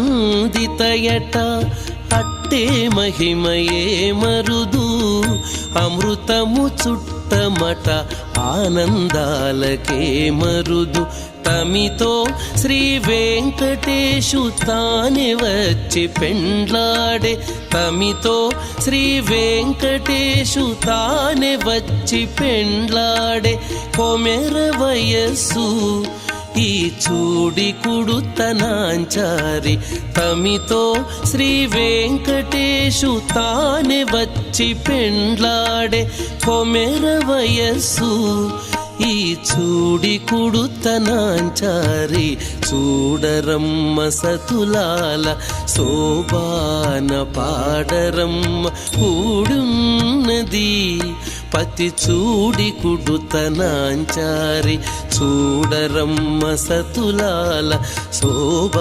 అమరవందితయట అట్టే మహిమయే మరుదు అమృతము చుట్టమట ఆనందాలకే మరుదు తమితో శ్రీ వెంకటేశు తానే వచ్చి పెండ్లాడే తమితో శ్రీ వెంకటేశు తానే వచ్చి పెండ్లాడే కొమెర వయస్సు ఈ చూడి కుడుతనాంచారి తమితో శ్రీ వెంకటేశు తానే వచ్చి పెండ్లాడే కొమెర వయస్సు ఈ చూడి కుడుతనాంచారి చూడరమ్మ సతులాల శోభాన పాడరమ్మ కూడున్నది పతి చూడి కుడుతనాంచారి చూడరమ్మ సతులాల శోభ